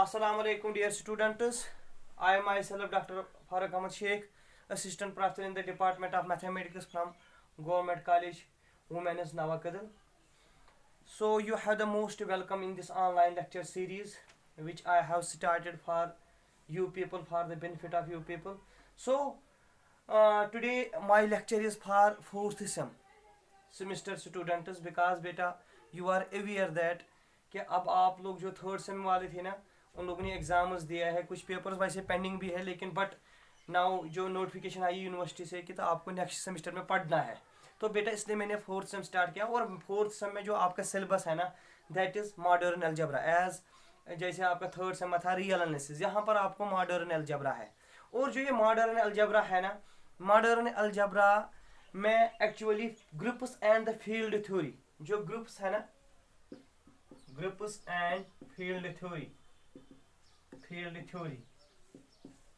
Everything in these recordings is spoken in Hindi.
Assalamu alaikum dear students. I am myself Dr. Farooq Ahmad Sheikh, Assistant Professor in the Department of Mathematics from Government College, Women's Navakadal. So you have the most welcome in this online lecture series which I have started for you people, for the benefit of you people. So today my lecture is for 4th semester students because beta you are aware that कि अब आप लोग जो थर्ड सेम वाले थे ना उन लोगों ने एग्जाम्स दिया है, कुछ पेपर्स वैसे पेंडिंग भी है, लेकिन बट नाउ जो नोटिफिकेशन आई यूनिवर्सिटी से कि तो आपको नेक्स्ट सेमेस्टर में पढ़ना है, तो बेटा इसलिए मैंने फोर्थ सेम स्टार्ट किया। और फोर्थ सेम में जो आपका सिलेबस है ना that is modern algebra, as जैसे आपका थर्ड सेम था रियल एनालिसिस, यहाँ पर आपको मॉडर्न अलजेब्रा है। और जो ये मॉडर्न अलजेब्रा है ना, मॉडर्न अलजेब्रा में actually groups and the field theory, जो ग्रुप्स है ना, groups and field theory,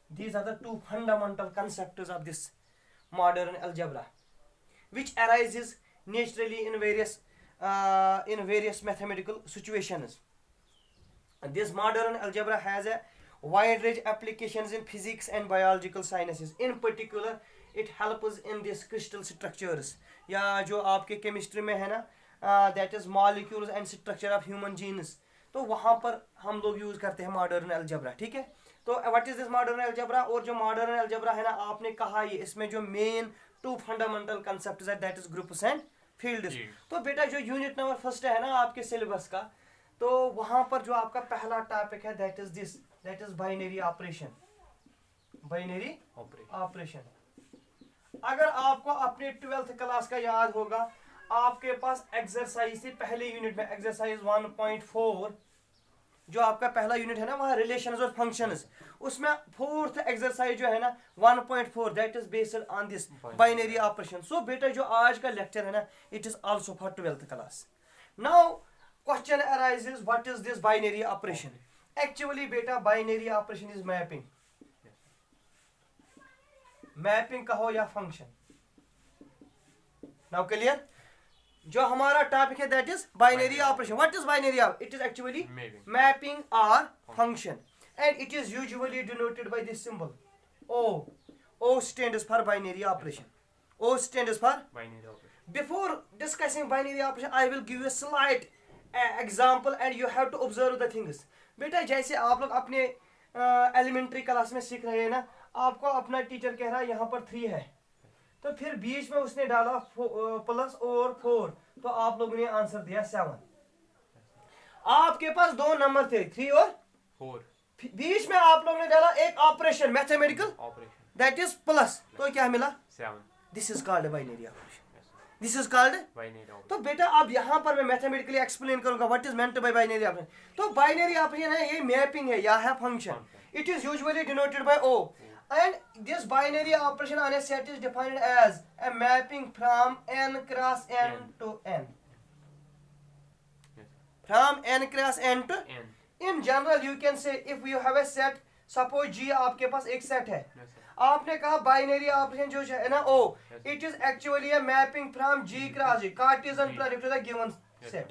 these are the two fundamental concepts of this modern algebra which arises naturally in various mathematical situations. This modern algebra has a wide range applications in physics and biological sciences. In particular it helps in these crystal structures, या जो आपके केमिस्ट्री में है ना that is molecules and structure of human genes, तो वहाँ पर हम लोग यूज करते हैं मॉडर्न अलजेब्रा। ठीक है, तो what is this modern algebra? और जो मॉडर्न अलजेब्रा है ना, आपने कहा ये इसमें जो मेन टू फंडामेंटल कंसेप्ट है that is groups and fields. तो बेटा जो यूनिट नंबर फर्स्ट है ना आपके सिलेबस का, तो वहाँ पर जो आपका पहला टॉपिक है that is this, that is binary operation. Binary operation अगर आपको अपने 12th क्लास का याद होगा, आपके पास एक्सरसाइज से पहले यूनिट में एक्सरसाइज 1.4 जो आपका पहला यूनिट है ना, वहाँ रिलेशंस और फंक्शंस, उसमें फोर्थ एक्सरसाइज जो है ना 1.4 that is based on this binary operation. So बेटा जो आज का लेक्चर है ना it is also for 12th class. Now question arises what is this binary operation? Actually बेटा binary operation is mapping, mapping कहो या फंक्शन। Now clear? जो हमारा टॉपिक है that is binary operation. What is binary? It is actually mapping और function and it is usually denoted by this symbol O. O stands for binary operation. O stands for binary operation. Before discussing binary operation, I will give you a slight example and you have to observe the things. बेटा जैसे आप लोग अपने एलिमेंट्री क्लास में सीख रहे हैं ना, आपको अपना टीचर कह रहा है यहाँ पर 3 है, तो फिर बीच में उसने डाला प्लस और 4, तो आप लोगों ने आंसर दिया 7। आपके पास 2 नंबर थे 3 और 4, बीच में आप लोगों ने डाला एक operation mathematical operation that is plus, तो क्या मिला 7। This is called binary operation, this is called binary operation. तो बेटा अब यहाँ पर मैं मैथमेटिकली एक्सप्लेन करूंगा what is meant by binary operation. तो बाइनरी ऑपरेशन है ये मैपिंग है या है function. It is usually denoted bye O. And this binary operation on a set is defined as a mapping from n cross n to n. From n cross n to n. In general, you can say if you have a set, suppose G आपके पास एक set है, आपने कहा binary operation जो है ना O, it is actually a mapping from G cross G, Cartesian product to the given set.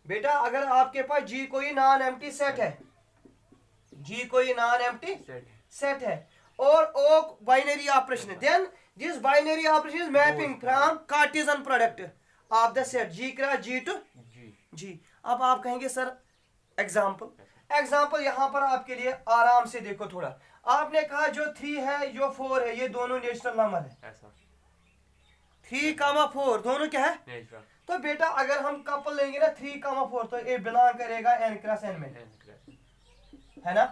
बेटा अगर आपके पास G कोई नॉन एम्प्टी सेट है, G कोई नॉन एम्प्टी सेट है और O बाइनरी ऑपरेशन है, then this binary operation is mapping from Cartesian product of the set G cross G to G। अब आप कहेंगे सर एग्जांपल यहाँ पर आपके लिए आराम से देखो थोड़ा। आपने कहा जो 3 है जो 4 है ये दोनों नेचुरल नंबर है, 3,4 दोनों क्या है नेचुरल। तो बेटा अगर हम कपल लेंगे ना 3,4 तो ये बिलोंग करेगा n क्रॉस n में, है ना?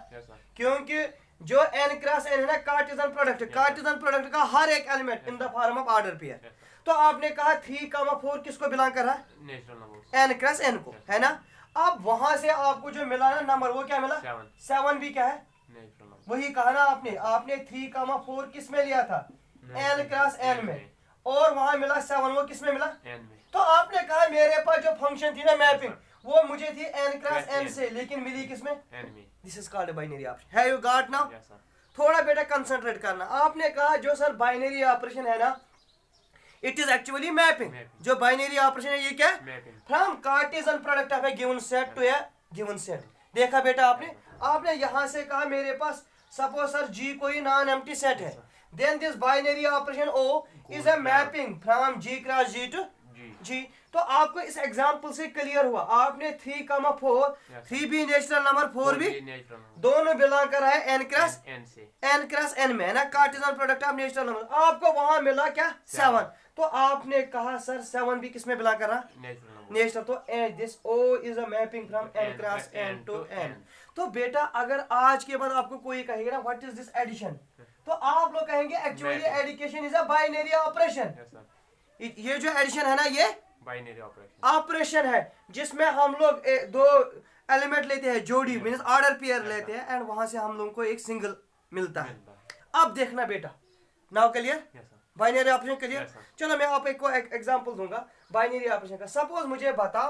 क्योंकि जो n क्रॉस n है ना कार्टेशियन प्रोडक्ट, कार्टेशियन प्रोडक्ट का हर एक element in the form of order pair. तो आपने कहा 3,4 किसको बिलोंग कर रहा है? Natural number n cross n को, है ना? अब वहां से आपको जो मिला ना नंबर वो क्या मिला 7 भी क्या है नेचुरल नंबर। वही कहा ना आपने 3,4 किस में लिया था n क्रॉस n में, और वहां मिला 7, वो किस में मिला n में। तो आपने कहा मेरे पास जो फंक्शन थी ना मैपिंग वो मुझे थी n क्रॉस n से, लेकिन मिली किसमें n में। This is called binary operation. Have you got now? थोड़ा बेटा कंसंट्रेट करना। आपने कहा जो सर बाइनरी ऑपरेशन है ना इट इज एक्चुअली मैपिंग। जो बाइनरी ऑपरेशन है ये क्या है? From Cartesian product of a given set to a given set. देखा बेटा आपने यहां से कहा मेरे पास सपोज सर जी कोई नॉन एम्प्टी सेट है, then this binary operation O is a mapping from G cross G to G. तो आपको इस एग्जांपल से क्लियर हुआ, आपने 3,4 3 भी नेचुरल नंबर 4 भी दोनों बिलोंग कर रहा है n क्रॉस n में, है ना, Cartesian product of natural number. आपको वहां मिला क्या 7, तो आपने कहा सर 7 भी किसमें बिलोंग कर रहा नेचुरल, तो this O is a mapping from n cross n to n। तो बेटा अगर आज के बाद आपको कोई कहेगा ना व्हाट इज दिस एडिशन, तो आप लोग कहेंगे actually addition is a binary operation. ये जो एडिशन है ना ये बाइनरी ऑपरेशन है जिसमें हम लोग दो एलिमेंट लेते हैं जोड़ी मींस ऑर्डर पेयर लेते हैं एंड वहां से हम लोगों को एक सिंगल मिलता है। अब देखना बेटा, now clear, binary operation clear. चलो मैं आपको एक एग्जांपल दूंगा बाइनरी ऑपरेशन का। सपोज मुझे बता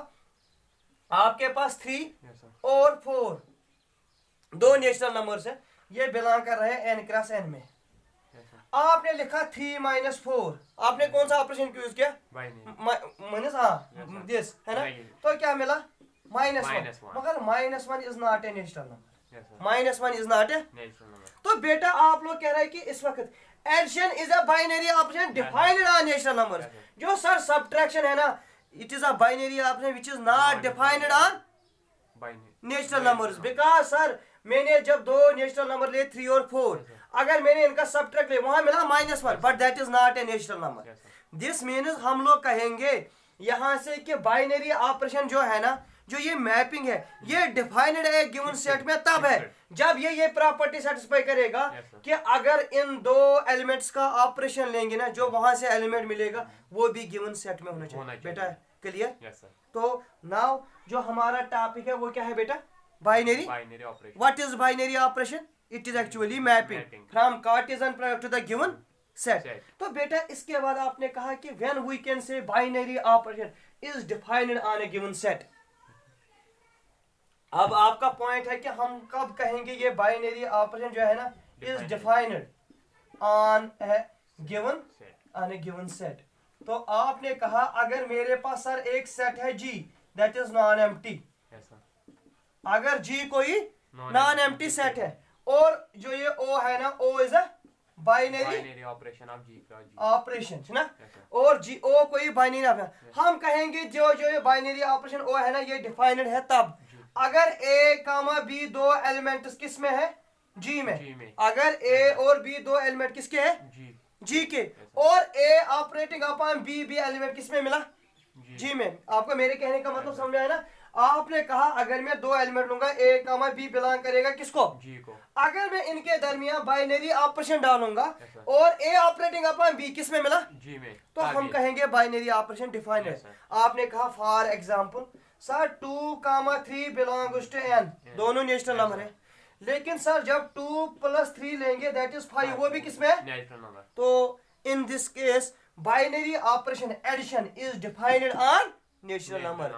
आपके पास 3 और 4 दो नेचुरल नंबर्स है, ये बिलोंग कर रहे हैं n क्रॉस n में। आपने लिखा 3 - 4, आपने कौन सा ऑपरेशन यूज किया माइनस, दिस है ना, तो क्या मिला -1, मगर -1 is not a natural number, -1 is not a natural number. तो बेटा आप लोग कह रहे हैं कि इस वक्त addition is a binary operation defined on natural numbers. जो सर सब्ट्रैक्शन है ना, it is a binary operation which is not defined on natural numbers, because sir मैंने जब दो नेचुरल नंबर लिए 3 और 4, अगर मैंने इनका सब्ट्रैक्ट लिया वहां मिला -1, but that is not a natural number. This means हम लोग कहेंगे यहां से कि बाइनरी ऑपरेशन जो है ना, जो ये मैपिंग है, ये डिफाइंड है गिवन सेट में तब है जब ये प्रॉपर्टी सेटिस्फाई करेगा कि अगर इन दो एलिमेंट्स का ऑपरेशन लेंगे ना, जो वहां से एलिमेंट मिलेगा वो भी गिवन सेट में होना चाहिए। बेटा क्लियर? तो नाउ जो हमारा टॉपिक है वो क्या है बेटा, binary operation. What is binary operation? It is actually mapping from Cartesian product to the given set. तो बेटा इसके बाद आपने कहा कि when we can say binary operation is defined on a given set. अब आपका पॉइंट है कि हम कब कहेंगे ये बाइनरी ऑपरेशन जो है ना is defined on a given set. तो आपने कहा अगर मेरे पास सर एक सेट है G that is non empty, अगर G कोई नॉन एम्प्टी सेट है और जो ये O है ना, O is a binary operation of G operation है ना, और G O कोई बाइनरी ऑपरेशन, हम कहेंगे जो ये बाइनरी ऑपरेशन O है ना ये डिफाइंड है तब अगर A, B दो एलिमेंट्स किस में है G में, अगर A और B दो एलिमेंट किसके है G के, और A operating upon B element किस में मिला G में। आपको मेरे कहने का मतलब समझ आया ना? आपने कहा अगर मैं दो एलिमेंट लूंगा A, B बिलोंग करेगा किसको G को, अगर मैं इनके दरमियान बाइनरी ऑपरेशन डालूंगा और A ऑपरेटिंग अपॉन B किस में मिला G में, तो हम कहेंगे बाइनरी ऑपरेशन डिफाइंड है। आपने कहा for example sir 2, 3 belongs to n, दोनों नेचुरल नंबर है, लेकिन सर जब 2 + 3 लेंगे दैट इज 5, वो भी किसमें है नेचुरल नंबर। तो in this case binary operation addition is defined on natural number.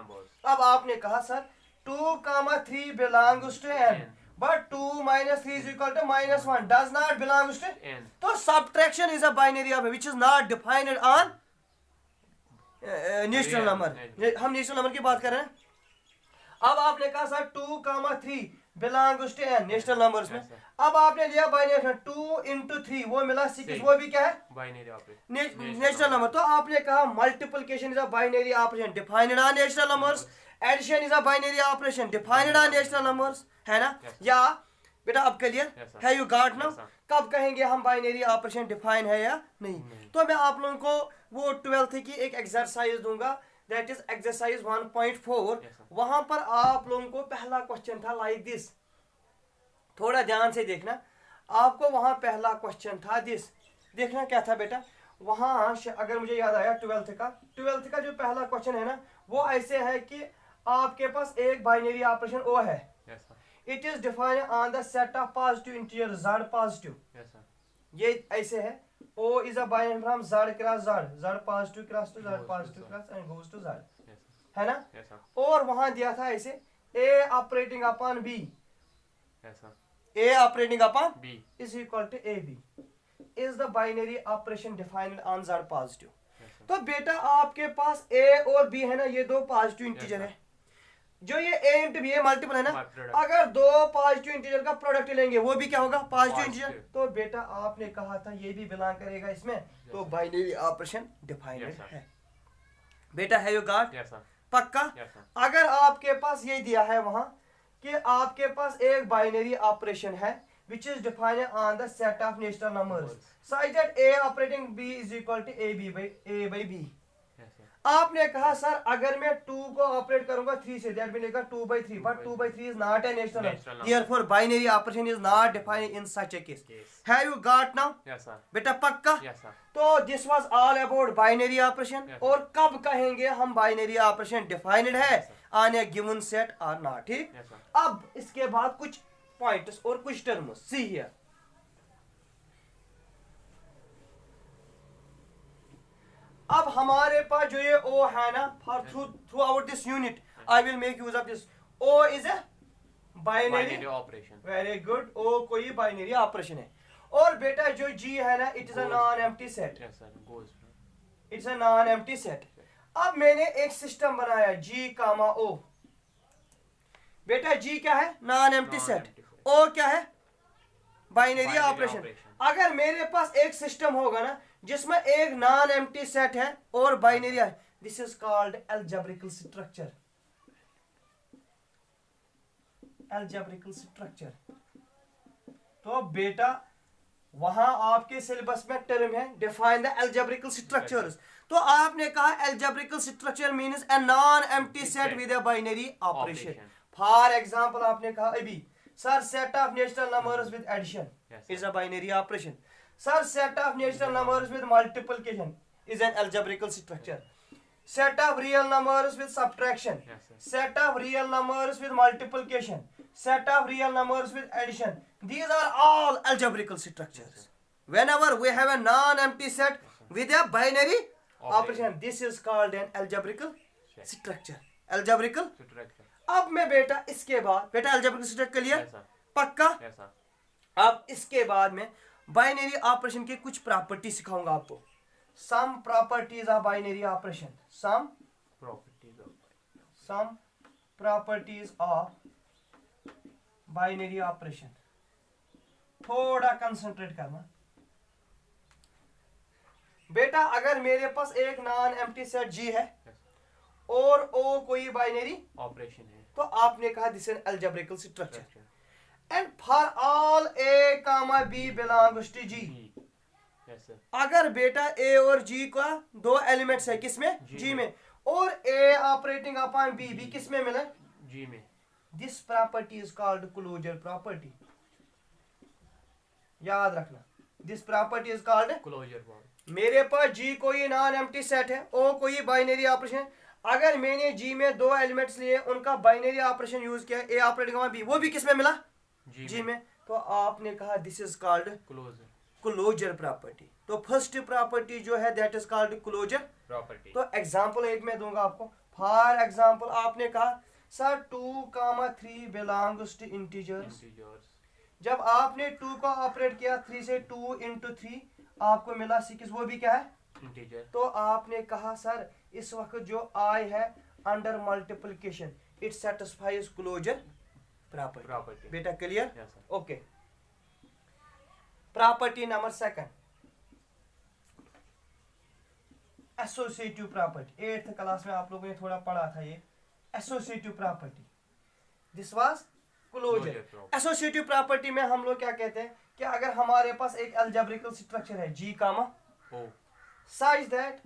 अब आपने कहा sir 2, 3 belongs to n, but 2 - 3 is equal to -1 does not belongs to n, तो subtraction is a binary operator which is not defined on natural number. हम नेचुरल नंबर की बात कर रहे हैं। अब आपने कहा sir 2, 3 belongs to n natural numbers में, अब आपने लिया बाइनरी 2 × 3 वो मिला 6, वो भी क्या है बाइनरी ऑपरेशन नेचुरल नंबर। तो आपने कहा multiplication is a binary operation defined on natural numbers, addition is a binary operation defined on natural numbers, है ना? या बेटा अब क्लियर है? You got now? कब कहेंगे हम बाइनरी ऑपरेशन डिफाइन है या नहीं? तो मैं आप लोगों को वो 12th की एक एक्सरसाइज दूंगा दैट इज एक्सरसाइज 1.4। वहां पर आप लोगों को पहला क्वेश्चन था लाइक दिस, थोड़ा ध्यान से देखना। आपको वहां पहला क्वेश्चन था दिस, देखना क्या था बेटा वहां, अगर मुझे याद आया 12th का जो पहला क्वेश्चन है ना वो ऐसे है कि आपके पास एक बाइनरी ऑपरेशन O है, it is defined on the set of positive integer Z positive. ये ऐसे है O is a binary from Z cross Z positive cross to Z positive cross and goes to Z, है ना? और वहां दिया था ऐसे A operating upon B, A operating upon B is equal to AB is the binary operation defined on Z positive. तो बेटा आपके पास A और B है ना, ये दो पॉजिटिव इंटीजर है, जो ये a इंटू बी मल्टीपल है ना, product. अगर दो पॉजिटिव इंटीजर का प्रोडक्ट लेंगे वो भी क्या होगा, पॉजिटिव इंटीजर। Positive. तो बेटा आपने कहा था ये भी बिलोंग करेगा इसमें, तो sir. Binary operation defined Yes, sir. है बेटा, है यू गॉट, Yes, sir. पक्का। Yes, sir. अगर आपके पास ये दिया है वहां कि आपके पास एक बाइनरी ऑपरेशन है which is defined on the set of natural numbers such that a operating b is equal to a by b। Yes, sir. आपने कहा सर अगर मैं 2 को ऑपरेट करूंगा 3 से, दैट मिलेगा 2/3, but 2/3 is not a natural Natural number, number. Therefore binary operation is not defined in such A case. Yes. Have you got now Yes, sir. बेटा, पक्का। Yes, sir. तो this was all about binary operation. Yes. और कब कहेंगे हम बाइनरी ऑपरेशन डिफाइंड है Yes, on a given set और नॉट, ठीक। Yes, sir. अब इसके बाद कुछ पॉइंट्स और कुछ टर्म्स, सी हियर। अब हमारे पास जो ये ओ है ना, for throughout this unit I will make use of this. O is a binary Binary operation. Very good, O कोई बाइनरी ऑपरेशन है। और बेटा जो जी है ना, it is a Goes. Non empty set, Yes, sir. Goes. It's a non empty set. अब मैंने एक सिस्टम बनाया जी कामा ओ। बेटा जी क्या है, non empty set, Non-empty set. ओ क्या है, बाइनरी Binary ऑपरेशन। operation. अगर मेरे पास एक सिस्टम होगा ना जिसमें एक नॉन एम्प्टी सेट है और बाइनरी है, this is called algebraic structure. Algebraic structure. तो बेटा वहां आपके सिलेबस में टर्म है डिफाइन द अलजेब्रिकल स्ट्रक्चर्स। तो आपने कहा algebraic structure means a non empty set with a binary operation. Operation. For example आपने कहा अभी sir set of natural numbers with addition Yes, is sir. a binary operation. Sir, set of natural numbers with multiplication is an algebraical structure. Set of real numbers with subtraction. Yes, sir. Set of real numbers with multiplication. Set of real numbers with addition. These are all algebraical structures. Whenever we have a non-empty set with a binary operation, this is called an algebraical structure. Algebraical. Structure. अब मैं बेटा इसके बाद बेटा algebraical structure clear, Yes, sir. पक्का। Yes, sir. अब इसके बाद में बाइनरी ऑपरेशन की कुछ प्रॉपर्टी सिखाऊंगा आपको। Some properties of binary operation, some Properties of. Properties of binary operation. थोड़ा कंसंट्रेट करना बेटा। अगर मेरे पास एक नॉन एम्प्टी सेट जी है Yes. और ओ कोई बाइनरी, Operation है. तो आपने कहा this is algebraic structure. Structure. And for all A comma B belongs to G. G. Yes, sir. अगर बेटा ए और जी का दो एलिमेंट्स है, किसमें, G जी में। में, और ए ऑपरेटिंग अपॉन बी भी किसमें मिले, G में. This property is called closure property. याद रखना, this property is called. Closure bound. मेरे पास जी कोई नॉन एम्प्टी सेट है, ओ कोई बाइनरी ऑपरेशन है। अगर मैंने जी में दो एलिमेंट्स लिए, उनका बाइनरी ऑपरेशन यूज किया, ए ऑपरेटिंग अपॉन बी, वो भी किसमें मिला, जी में, तो आपने कहा this is called Closure. Closure property. तो फर्स्ट प्रॉपर्टी जो है that is called closure. Property. तो एग्जांपल एक मैं दूंगा आपको। फॉर एग्जांपल आपने कहा sir 2, 3 belongs to integers. Integers. जब आपने 2 को ऑपरेट किया 3 से, 2 इंटू 3 आपको मिला 6, वो भी क्या है, Integer. तो आपने कहा सर इस वक्त जो आई है under multiplication it satisfies closure property. Property. बेटा clear, Yes, sir. Okay. Property number second, associative property. 8th class में आप लोगों ने थोड़ा पढ़ा था ये associative property. This was closure. Closure property. Associative property में हम लोग क्या कहते हैं कि अगर हमारे पास एक अलजेब्रिकल स्ट्रक्चर है जी कामा O. साइज दैट,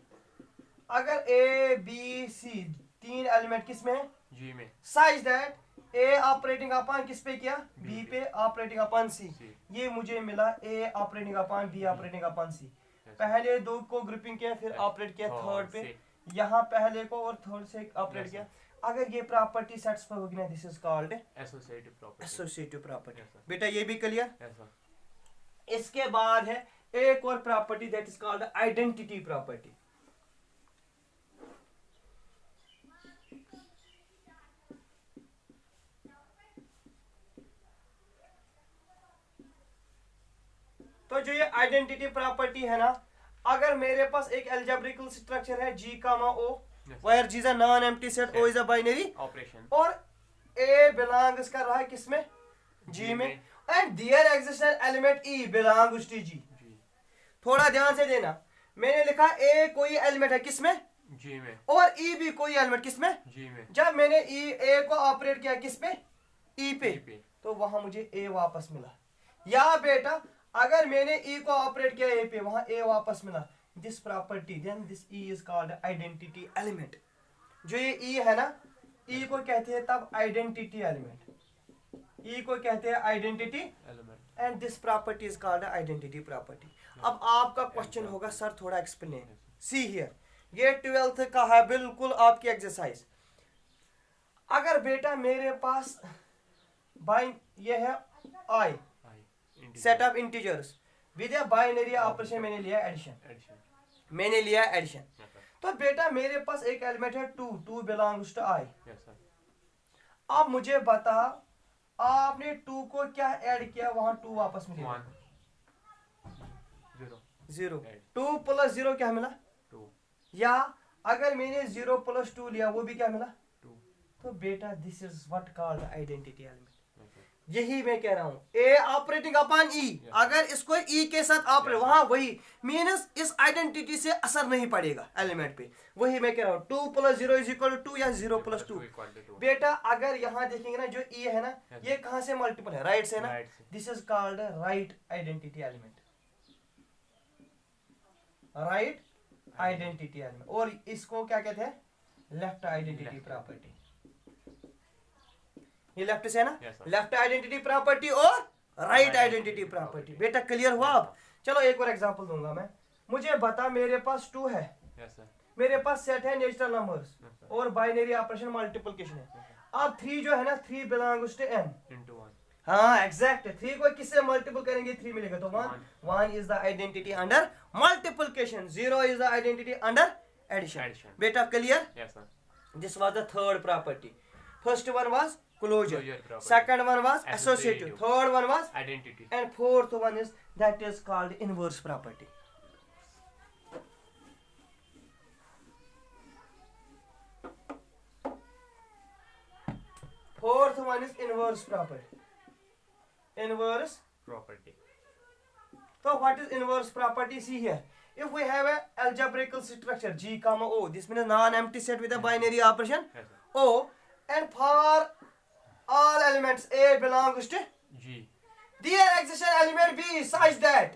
अगर ए बी सी 3 एलिमेंट किस में है, G में. Size that A operating upon किस पे किया, B बी पे। पे ऑपरेटिंग अपॉन सी। C. ये मुझे मिला A operating upon B operating upon C. Yes. पहले दो को ग्रुपिंग किया, फिर Yes. ऑपरेट किया Third थर्ड पे, से. यहाँ पहले को और थर्ड से ऑपरेट Yes, किया। अगर ये प्रॉपर्टी सेटिस्फाई होगी ना, this is called Associative property. Associative property. Yes, sir. बेटा ये भी क्लियर। Yes, sir. इसके बाद है एक और property that is called identity property. तो जो ये आइडेंटिटी प्रॉपर्टी है ना, अगर मेरे पास एक अलजेब्रिकल स्ट्रक्चर है जी कामा ओ Yes. where G is a non-empty set, O is a binary Operation. और A belongs कर रहा है किसमें? G में and there exists an element E belongs to G. G. थोड़ा ध्यान से देना, मैंने लिखा A कोई एलिमेंट है किसमें G में. और E भी कोई एलिमेंट किसमें? G में. जब मैंने A को ऑपरेट किया किस पे? E पे, E पे. तो वहां मुझे A वापस मिला। या बेटा अगर मैंने E को ऑपरेट किया A पे, वहां A वापस मिला। This property then this E is called identity element. जो ये E है ना, E को कहते हैं तब आइडेंटिटी एलिमेंट, E को कहते हैं identity Element. And this property is called identity property. अब आपका क्वेश्चन होगा सर थोड़ा एक्सप्लेन। सी हियर, ये 12th का है बिल्कुल आपकी एक्सरसाइज। अगर बेटा मेरे पास बाइन ये है I I. Set of integers with a binary operation, मैंने लिया एडिशन, Addition. मैंने लिया एडिशन, Yes, sir. तो बेटा मेरे पास एक एलिमेंट है 2, 2 belongs to I। Yes, sir. अब मुझे बता आपने 2 को क्या ऐड किया, वहां 2 वापस मिलेगा 1. 0. 0। Add. 2 प्लस 0 क्या मिला? 2. या अगर मैंने 0 प्लस 2 लिया वो भी क्या मिला? 2. तो बेटा this is what called identity element. Yes, sir. यही मैं कह रहा हूं, ए ऑपरेटिंग अपॉन ई, अगर इसको ई के साथ ऑपरेट, वहां वही मीन्स इस आइडेंटिटी से असर नहीं पड़ेगा एलिमेंट पे। वही मैं कह रहा हूं 2 प्लस 0 इज इक्वल टू 2 या 0 प्लस 2। Equal to 2. बेटा अगर यहां देखेंगे ना, जो ई है ना, ये कहां से मल्टीपल है? राइट से ना। Right से. दिस इज कॉल्ड right identity element, right identity element. और इसको क्या कहते हैं? Left identity Left. प्रॉपर्टी। ये लेफ्ट से है ना, Yes, sir. Left identity property और right Right identity identity property. property. बेटा क्लियर हुआ? Yes, अब चलो एक और एग्जांपल दूंगा मैं। मुझे बता मेरे पास 2 है, Yes, sir. मेरे पास सेट है नेचुरल नंबर्स Yes, sir. और बाइनरी ऑपरेशन मल्टीप्लिकेशन है। Yes, sir. अब 3 जो है ना, 3 बिलोंग्स टू n। Into 1. हाँ एग्जैक्ट, 3 को किससे मल्टीपल करेंगे? 3 मिलेगा तो 1। 1 is the identity under multiplication, 0 is the identity under addition. Addition. बेटा clear? Yes, sir. This was the third property. First one was closure, Closure property. second one was associative, Associative. third one was, Identity. and fourth one is that is called inverse property. Fourth one is inverse property. Inverse. Property. So what is inverse property? See here. If we have a algebraical structure G comma O, this means non-empty set with a binary operation Yes, sir. O, and for all elements A belongs to, G. there exists an element B such that,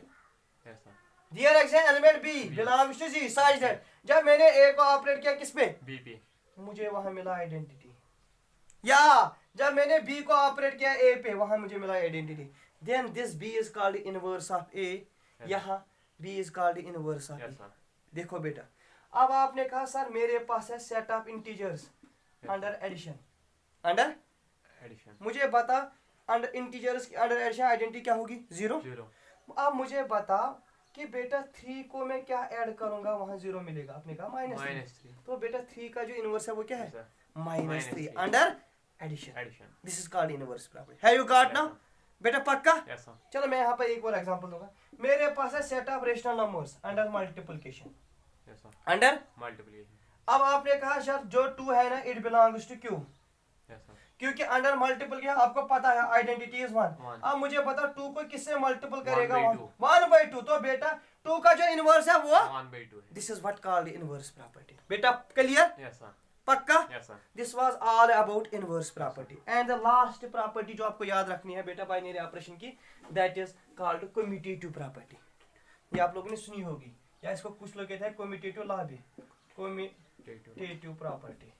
Yes, sir. there exists an element B B. belongs to G such that, जब मैंने A को ऑपरेट किया किस पे? B पे. मुझे वहां मिला आइडेंटिटी। या जब मैंने B को ऑपरेट किया A पे, वहां मुझे मिला identity. Then this B is called inverse of A. Yes. यहाँ B is called inverse of A. Yes, sir. देखो बेटा, अब आपने कहा सर मेरे पास है set of integers under addition, under, Addition. मुझे बता अंडर इंटीजर्स की अंडर एडिशन आइडेंटिटी क्या होगी? 0। 0. अब मुझे बता कि बेटा 3 को मैं क्या ऐड करूंगा, वहां 0 मिलेगा। आपने कहा -3, -3. तो बेटा 3 का जो इनवर्स है वो क्या है? Yes, sir. -3 -3. Under addition. Addition. This is called inverse property. Have you got Yes, now? sir. बेटा पक्का? Yes, sir. चलो मैं यहाँ पर एक और एग्जांपल दूंगा। मेरे पास है set of rational numbers under multiplication, Yes, sir. Under. Multiplication. अब आपने कहा सर जो 2 है ना, it belongs to Q, Yes, sir. क्योंकि अंडर मल्टीपल आपको पता है आइडेंटिटी इज 1। One. अब मुझे बता 2 को किससे मल्टीपल करेगा? 1/2. 1/2। तो बेटा 2 का जो इनवर्स है वो 1/2 है. This is what called inverse property. बेटा क्लियर? Yes, sir. पक्का? Yes, sir. This was all about inverse property. And the last property जो आपको याद रखनी है बेटा बाइनरी ऑपरेशन की, that is called commutative property. ये आप लोगों ने सुनी होगी, या इसको कुछ लोग कहते हैं कम्यूटेटिव लॉ भी, कम्यूटेटिव प्रॉपर्टी।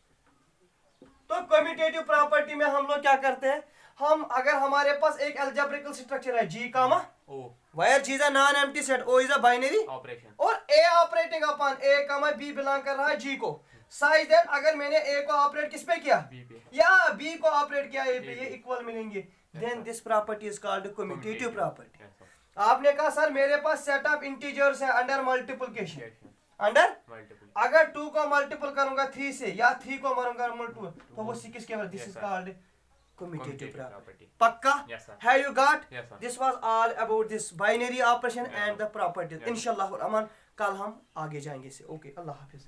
तो कम्यूटेटिव प्रॉपर्टी में हम लोग क्या करते हैं, हम अगर हमारे पास एक अलजेब्रिकल स्ट्रक्चर है G comma, O. where G is a non-empty set, O is a binary, Operation. और A operating upon A comma B belong कर रहा है G को, साइज दैट अगर मैंने A को ऑपरेट किस पे किया B पे. या B को ऑपरेट किया A पे, A ये पे. इक्वल मिलेंगे। Yes, then sir. This property is called commutative property. Yes, sir. आपने कहा सर मेरे पास सेट ऑफ इंटीजर्स है under multiplication, Addition. Under, Multiple. अगर 2 को मल्टीपल करूंगा 3 से या 3 को मारूंगा 2, तो वो 6 के बाद this Yes, is sir. Called commutative Commutative property. property. पक्का? Yes, sir. Have you got? Yes, sir. This was all about this binary operation Yes, and sir. The properties. Yes. इंशाल्लाह कल हम आगे जाएंगे इसे। ओके, अल्लाह हाफिज।